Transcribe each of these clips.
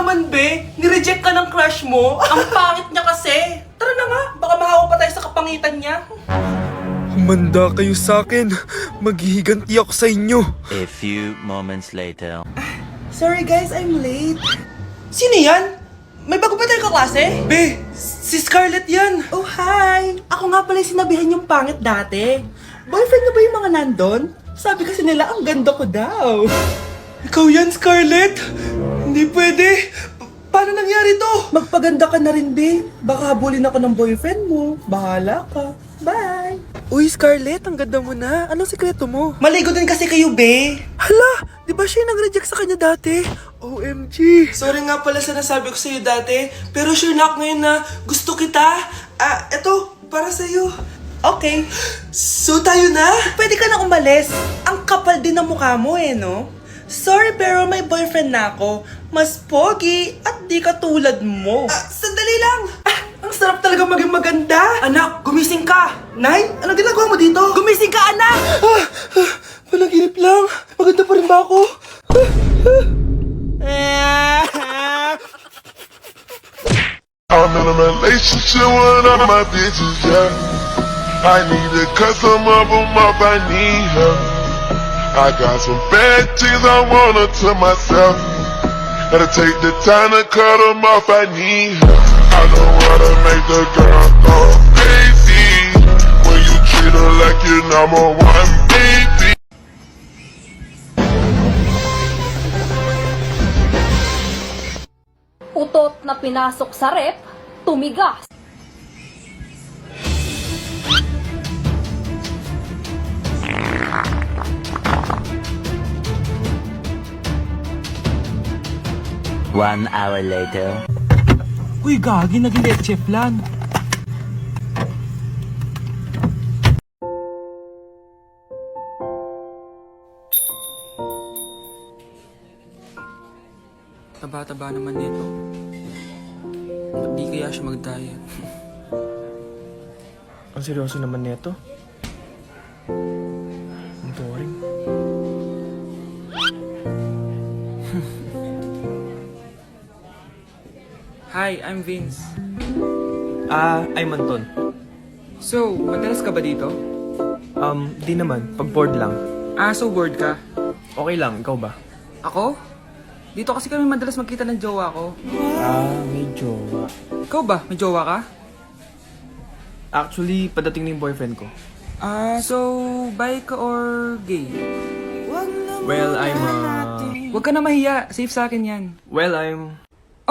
naman, be? Nireject ka ng crush mo? Ang pangit niya kasi. Tara na nga, baka mahawa pa tayo sa kapangitan niya. Humanda kayo sa akin. Maghihiganti ako sa inyo. A few moments later. Sorry guys, I'm late. Sino yan? May bago ba tayong kaklase? Be, si Scarlett yan. Oh, hi. Ako nga pala yung sinabihan yung pangit dati. Boyfriend na ba yung mga nandun? Sabi kasi nila, ang ganda ko daw. Ikaw yan, Scarlett? Hindi pwede. Paano nangyari to? Magpaganda ka na rin, be. Baka habulin ako ng boyfriend mo. Bahala ka. Bye. Uy, Scarlett, ang ganda mo na. Anong sikreto mo? Maligo din kasi kayo, be. Hala, di ba siya yung nag-reject sa kanya dati? OMG. Sorry nga pala sa nasabi ko sa'yo dati, pero sure na ako ngayon na gusto kita. Eto, para sa'yo. Okay. So tayo na? Pwede ka na umalis. Ang kapal din ng mukha mo no? Sorry pero may boyfriend na ako. Mas pogi at di katulad mo. Sandali lang. Ang sarap talaga maging maganda. Anak, gumising ka. Nay, ano ginagawa mo dito? Gumising ka, anak! Panaginip lang. Maganda pa rin ba ako? I'm in a relationship with all my bitches, yeah. I need to cut some of them off, I need her. I got some bad things I want her to myself. Gotta take the time to cut them off, I need her. I know how to make the girl go crazy. When you treat her like your number one baby. Utot na pinasok sa rep, tumigas. One hour later. Uy, gagi, naging leche flan. Taba-taba naman nito. Ba't di kaya siya mag-diet? Ang seryoso naman nito. Ang boring. Hi, I'm Vince. I'm Anton. So, madalas ka ba dito? Di naman. Pag bored lang. So bored ka? Okay lang, ikaw ba? Ako? Dito kasi kami madalas magkita ng jowa ko. May jowa. Ikaw ba? May jowa ka? Actually, padating na yung boyfriend ko. So, bi ka or gay? Well, Huwag ka na mahiya. Safe sa akin yan.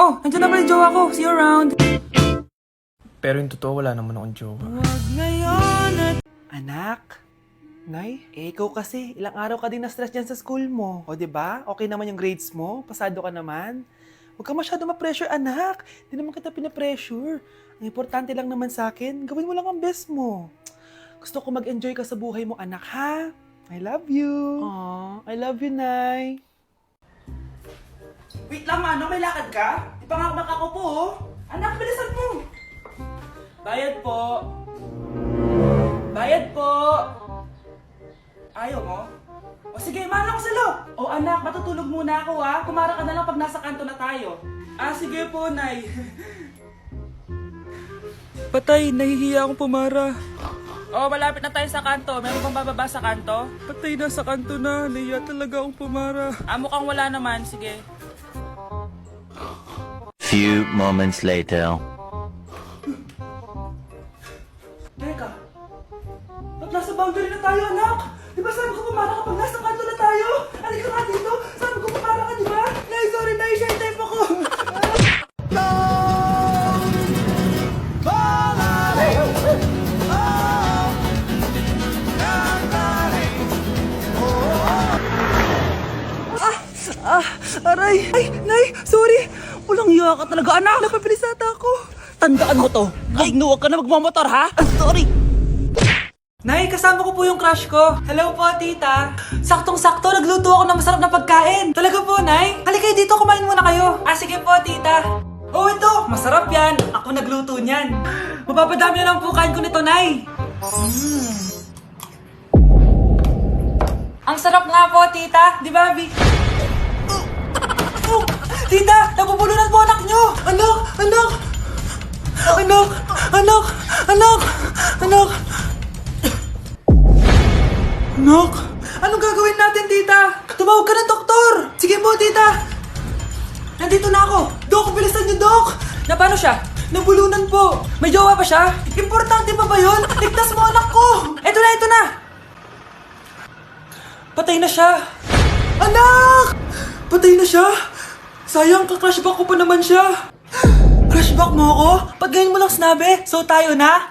Oh, nandiyan na pala yung jowa ko. See you around. Pero yung totoo, wala naman akong jowa. Anak, Nay, ikaw kasi, ilang araw ka din na-stress dyan sa school mo. O, diba? Okay naman yung grades mo? Pasado ka naman? Huwag ka masyado ma-pressure, anak. Hindi naman kita pina-pressure. Ang importante lang naman sa akin, gawin mo lang ang best mo. Gusto ko mag-enjoy ka sa buhay mo, anak, ha? I love you. Aww, I love you, Nay. Wait lang, Mano. May lakad ka? Di pa nga ako nakakupo, oh. Anak, bilisan mo. Bayad po. Bayad po. Ayaw mo? O sige, mana ko sa'yo. O anak, matutulog muna ako ha. Kumara ka na lang pag nasa kanto na tayo. Sige po, Nay. Patay, nahihiya akong pumara. Malapit na tayo sa kanto. Meron bang bababa sa kanto? Patay, nasa kanto na. Nahiya talaga akong pumara. Mukhang wala naman. Sige. Few moments later. Teka. Ba't nasa boundary na tayo, anak? Di ba sabi ko pumara kapag nasa kanto na tayo? Halika nga dito. Sabi ko pumara ka, di ba? Nay, sorry, Nay. Share time ako. Aray! Ay, Nay! Sorry! Walang iya ka talaga, anak! Napabilis ata ako! Tandaan mo to! Huwag ka na magmamotor, ha? Sorry! Nay, kasama ko po yung crush ko. Hello po, tita. Saktong-sakto, nagluto ako ng masarap na pagkain. Talaga po, Nay? Halika dito, kumain muna kayo. Sige po, tita. Oh, ito! Masarap yan! Ako nagluto niyan. Mapapadami na lang po kain ko nito, Nay. Ang sarap nga po, tita. Di ba, Bi? Tita, nabubulo ng Anak! Anak! Anak! Anak! Anak! Anak! Anong gagawin natin, tita? Tumawag ka ng doktor! Sige po, tita! Nandito na ako! Dok, bilisan niyo, Dok! Na paano siya? Nabulunan po! May jowa pa siya? Importante pa ba yun? Ligtas mo anak ko! Ito na! Patay na siya. Anak! Patay na siya? Sayang, ka-crushback ko pa naman siya. Crushback mo ako? Pag ganyan mo lang sinabi, so tayo na?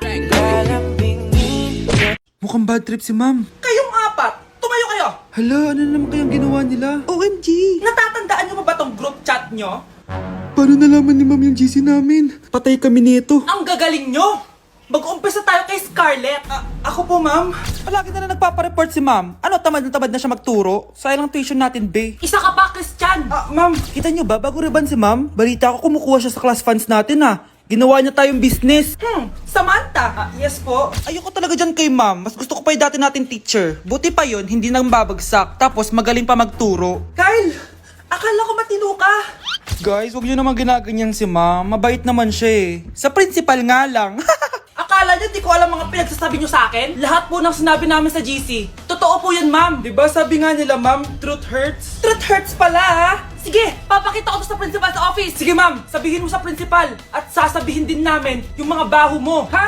Mukhang bad trip si ma'am. Kayong apat, tumayo kayo! Hala, ano naman kayang ginawa nila? OMG! Natatandaan niyo pa ba tong group chat niyo? Paano nalaman ni ma'am yung GC namin? Patay kami nito. Ang gagaling niyo! Mag-umpisa tayo kay Scarlett. Ako po, ma'am. Palagi na nagpapareport si ma'am. Ano, tamad na siya magturo? Sayang ang tuition natin, be. Isa ka pa, Christian! Ma'am, kita niyo ba, bago riban si ma'am, balita ko kumukuha siya sa class funds natin Ginawa niya tayong business. Samantha! Yes po. Ayoko talaga dyan kay ma'am. Mas gusto ko pa yung dati natin teacher. Buti pa yun, hindi nang babagsak. Tapos magaling pa magturo. Kyle! Akala ko matino ka! Guys, huwag niyo naman ginaganyan si ma'am. Mabait naman siya eh. Sa principal nga lang. Akala niyo di ko alam mga pinagsasabi niyo sa akin? Lahat po ng sinabi namin sa GC. Totoo po yan, ma'am. Diba sabi nga nila ma'am, truth hurts? Truth hurts pala, ha? Sige, papakita ko to sa principal sa office. Sige ma'am, sabihin mo sa principal. At sasabihin din namin yung mga baho mo. Ha?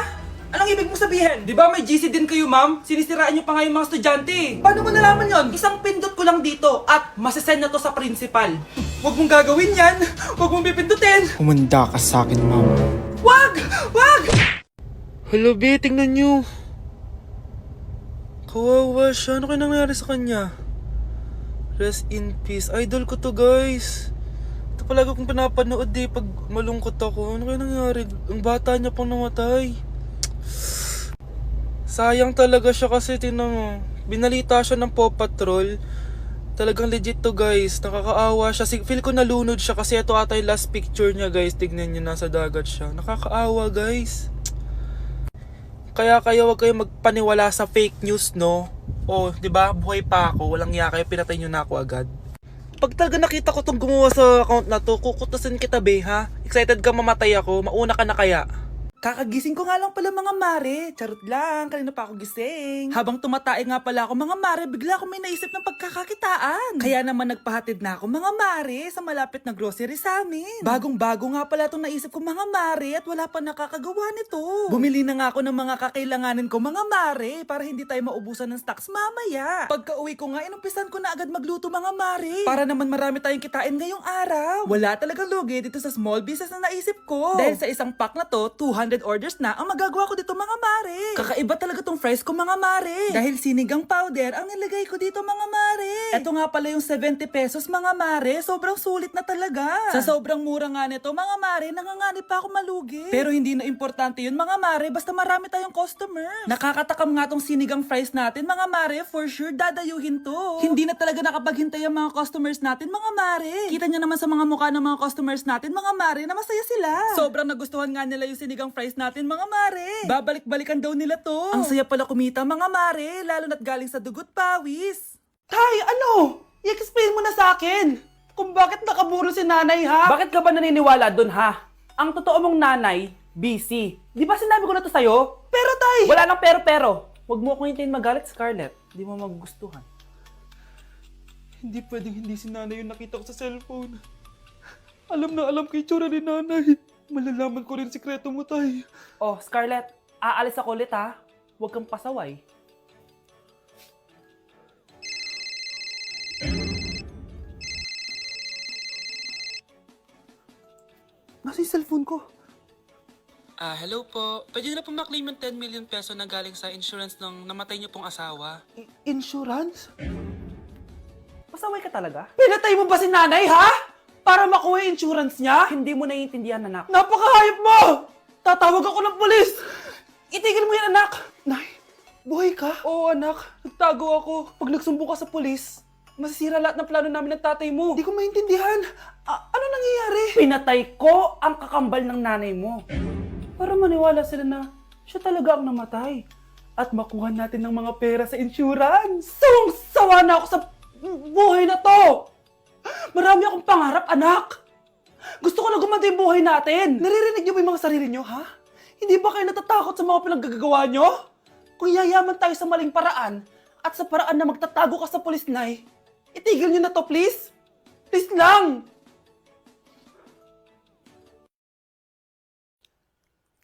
Anong ibig mo sabihin? Di ba may GC din kayo ma'am? Sinisiraan niyo pa nga yung mga estudyante. Paano mo nalaman yon? Isang pindot ko lang dito at masasend na to sa principal. Huwag mong gagawin yan. Huwag mong pipindutin. Humanda ka sa akin, ma'am. Wag! Wag! Hala, be, tingnan nyo. Kawawa siya. Ano kaya nangyari sa kanya? Rest in peace. Idol ko to, guys. Ito palagi kong pinapanood pag malungkot ako. Ano kaya nangyari? Ang bata niya pang namatay. Sayang talaga siya kasi tinan mo. Binalita siya ng Paw Patrol. Talagang legit to, guys. Nakakaawa siya. Feel ko nalunod siya kasi ito ata yung last picture niya, guys. Tignan niyo, nasa dagat siya. Nakakaawa, guys. Kaya kayo wag kayo magpaniwala sa fake news, no? O, 'di ba? Buhay pa ako, walang iya kayo, pinatay niyo na ako agad. Pag talaga nakita ko tong gumawa sa account na to, kukutasin kita, be, ha? Excited ka mamatay ako, mauna ka na kaya? Kakagising ko nga lang pala mga mare. Charot lang, kanina pa ako gising. Habang tumatae nga pala ako mga mare, bigla ako may naisip ng pagkakakitaan. Kaya naman nagpahatid na ako mga mare sa malapit na grocery sa amin. Bagong-bago nga pala itong naisip ko mga mare at wala pa nakakagawa nito. Bumili na nga ako ng mga kakailanganin ko mga mare para hindi tayo maubusan ng stocks mamaya. Pagka uwi ko nga, inumpisan ko na agad magluto mga mare. Para naman marami tayong kitain ngayong araw. Wala talagang lugi dito sa small business na naisip ko. Dahil sa isang pack na to, 200 orders na ang magagawa ko dito mga mare. Kakaiba talaga tong fries ko mga mare. Dahil sinigang powder ang nilagay ko dito mga mare. Ito nga pala yung 70 pesos mga mare. Sobrang sulit na talaga. Sa sobrang mura nga nito mga mare, nanganganib pa ako malugi. Pero hindi na importante yun mga mare, basta marami tayong customer. Nakakatakam nga tong sinigang fries natin mga mare, for sure dadayuhin to. Hindi na talaga nakapaghintay ang mga customers natin mga mare. Kita niya naman sa mga mukha ng mga customers natin mga mare na masaya sila. Sobrang nagustuhan nga nila yung sinigang fries natin mga mare. Babalik-balikan daw nila to. Ang saya pala kumita mga mare, lalo na't galing sa dugot pawis. Tay, ano? I-explain mo na sa akin. Kung bakit nakaburo si nanay, ha? Bakit ka ba naniniwala dun, ha? Ang totoo mong nanay, busy. Di ba sinabi ko na to sa'yo? Pero tay! Wala nang pero-pero. Huwag mo akong hintayin magalit, Scarlett. Di mo magugustuhan. Hindi pwedeng hindi si nanay yung nakita ko sa cellphone. Alam na alam kay tsura ni nanay. Malalaman ko rin sikreto mo, tay. Oh, Scarlett, aalis ako ulit, ha? Huwag kang pasaway. Nasa yung cellphone ko. Hello po. Pwede na po maklaim yung 10 million peso na galing sa insurance ng namatay niyo pong asawa. Insurance? Pasaway ka talaga? Pinatay mo ba si nanay, ha? Para makuha yung insurance niya? Hindi mo naiintindihan, anak. Napakahayop mo! Tatawag ako ng pulis! Itigil mo yan, anak! Nay, buhay ka? Oo anak, nagtago ako. Pag nagsumbong ka sa pulis, masisira lahat ng plano namin ng tatay mo. Hindi ko maintindihan. Ano nangyayari? Pinatay ko ang kakambal ng nanay mo. Para maniwala sila na siya talaga ang namatay. At makuha natin ng mga pera sa insurance. Sawang-sawa na ako sa buhay na to! Marami akong pangarap, anak! Gusto ko na gumanda yung buhay natin. Naririnig niyo ba yung mga sarili niyo, ha? Hindi ba kayo natatakot sa mga pinaggagawa niyo? Kung yayaman tayo sa maling paraan at sa paraan na magtatago ka sa pulis, Nay, itigil niyo na to, please. Please lang.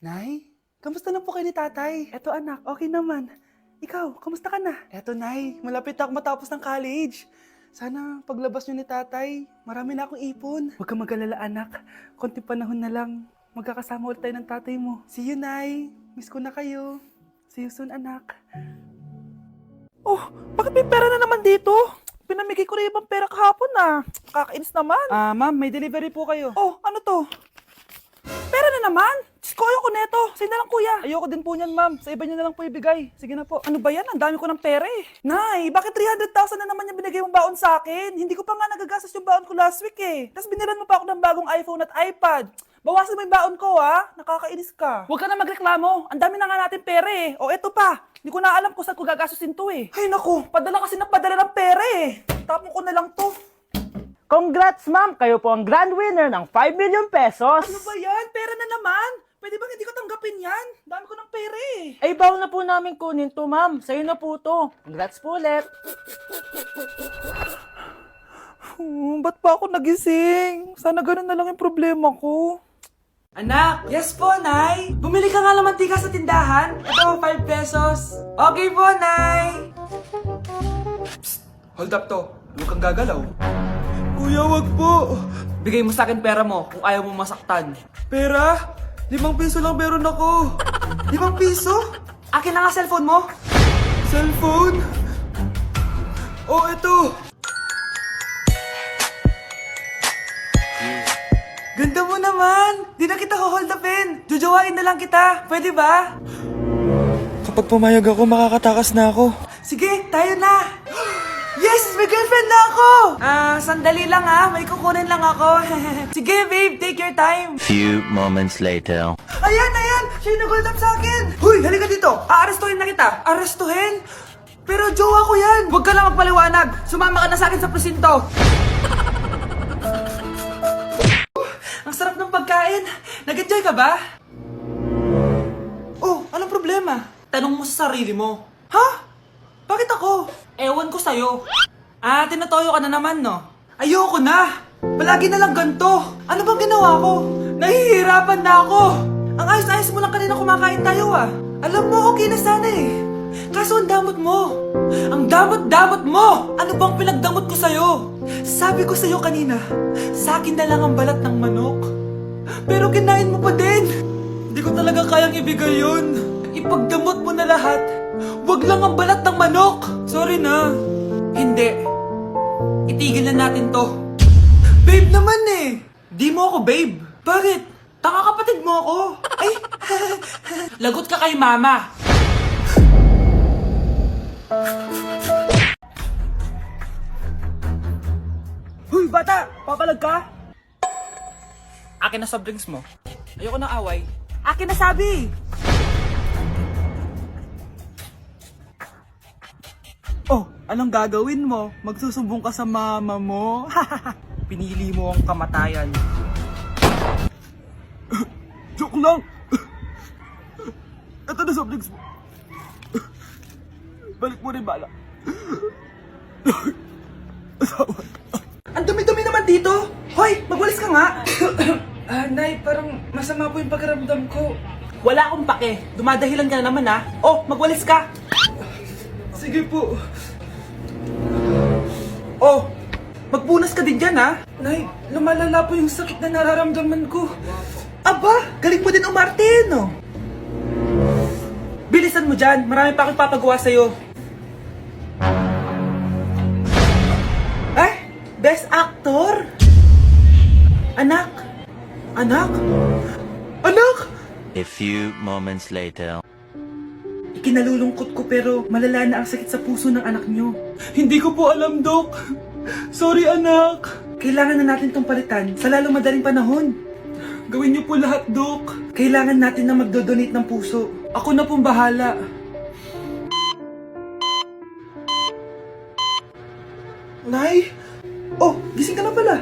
Nay, kamusta na po kayo ni tatay? Eto anak, okay naman. Ikaw, kamusta ka na? Eto Nay, malapit na ako matapos ng college. Sana paglabas niyo ni tatay, marami na akong ipon. Huwag kang mag-alala anak, konti panahon na lang. Magkakasama ulit tayo ng tatay mo. See you, Nay. Miss ko na kayo. See you soon, anak. Oh, bakit may pera na naman dito? Pinamigay ko na yung ibang pera kahapon na. Kakainis naman. Ma'am, may delivery po kayo. Oh, ano to? Pera na naman? Diyos ko, ayoko neto. Sa'yo na lang, kuya. Ayoko din po niyan, ma'am. Sa iba niyo na lang po ibigay. Sige na po. Ano ba yan? Ang dami ko ng pera eh. Nay, bakit 300,000 na naman yung binigay mong baon sa akin? Hindi ko pa nga nagagastos yung baon ko last week eh. Tapos binilan mo pa ako ng bagong iPhone at iPad. Bawasan mo yung baon ko, ha? Nakakainis ka. Huwag ka na magreklamo. Ang dami na nga natin pera eh. O, eto pa. Hindi ko na alam kung saan ko gagastusin to eh. Ay, naku. Padala kasi na padala ng pera eh. Tapon ko na lang to. Congrats, ma'am! Kayo po ang grand winner ng 5 million pesos! Ano ba yan? Pera na naman. Pwede ba hindi ko tanggapin yan? Dami ko ng pera eh. Ay, bawal na po namin kunin to, ma'am. Sa'yo na po to. Congrats po ulit. Ba't pa ako nagising? Sana ganun na lang yung problema ko. Anak, yes po, Nay. Bumili ka nga ng mantika sa tindahan. Ito, 5 pesos. Okay po, Nay. Psst, hold up to. Huwag kang gagalaw. Kuya, wag po. Bigay mo sa akin pera mo kung ayaw mo masaktan. Pera? 5 piso lang meron ako. 5 piso? Akin na nga cellphone mo. Cellphone? Oh, ito. Ganda mo naman. Di na kita hold upin. Jujuwain na lang kita. Pwede ba? Kapag pumayag ako, makakatakas na ako. Sige, tayo na. Yes! May girlfriend na ako! Sandali lang may kukunin lang ako. Sige, babe, take your time. Few moments later. Ayan! Siya yung nag-hold up sa akin. Huy, halika dito. Aarestuhin na kita. Arestuhin? Pero jowa ko yan. Huwag ka lang magpaliwanag. Sumama ka na sa akin sa presinto. Ang sarap ng pagkain. Nag-enjoy ka ba? Oh, anong problema? Tanong mo sa sarili mo. Ha? Bakit ako? Ewan ko sa'yo. Tinatoyo ka na naman, no? Ayoko na! Palagi na lang ganito. Ano bang ginawa ko? Nahihirapan na ako. Ang ayos-ayos mo lang kanina kumakain tayo, Alam mo, okay na sana eh. Kaso ang damot mo. Ang damot-damot mo! Ano bang pinagdamot ko sa'yo? Sabi ko sa'yo kanina, sa akin na lang ang balat ng manok. Pero kinain mo pa din. Hindi ko talaga kayang ibigay yun. Ipagdamot mo na lahat. Wag lang ang balat ng manok. Sorry na. Hindi. Itigil na natin to. Babe naman eh. Di mo ako babe. Bakit? Taka kapatid mo ako. Ay, lagot ka kay mama. Huy, bata! Papalag ka? Akin na soft drinks mo. Ayoko ng away. Akin na sabi! Oh, anong gagawin mo? Magsusumbong ka sa mama mo? Pinili mo ang kamatayan. Joke lang. Ito na soft drinks mo. Balik mo rin bala. Ang dumi-dumi naman dito. Hoy, magwalis ka nga. Nay, parang masama po yung pakiramdam ko. Wala akong pake. Dumadahilan ka na naman Oh, magwalis ka. Sige po. Oh, magpunas ka din dyan Nay, lumalala po yung sakit na nararamdaman ko. Aba, galing mo din umarte no? Bilisan mo dyan, marami pa akong papagawa sa'yo. Best actor? Anak? Anak? A few moments later. Ikinalulungkot ko pero malala na ang sakit sa puso ng anak nyo. Hindi ko po alam, Dok. Sorry, anak. Kailangan na natin tong palitan sa lalong madaling panahon. Gawin niyo po lahat, Dok. Kailangan natin na magdodonate ng puso. Ako na pong bahala. Nay? Oh, gising ka na pala.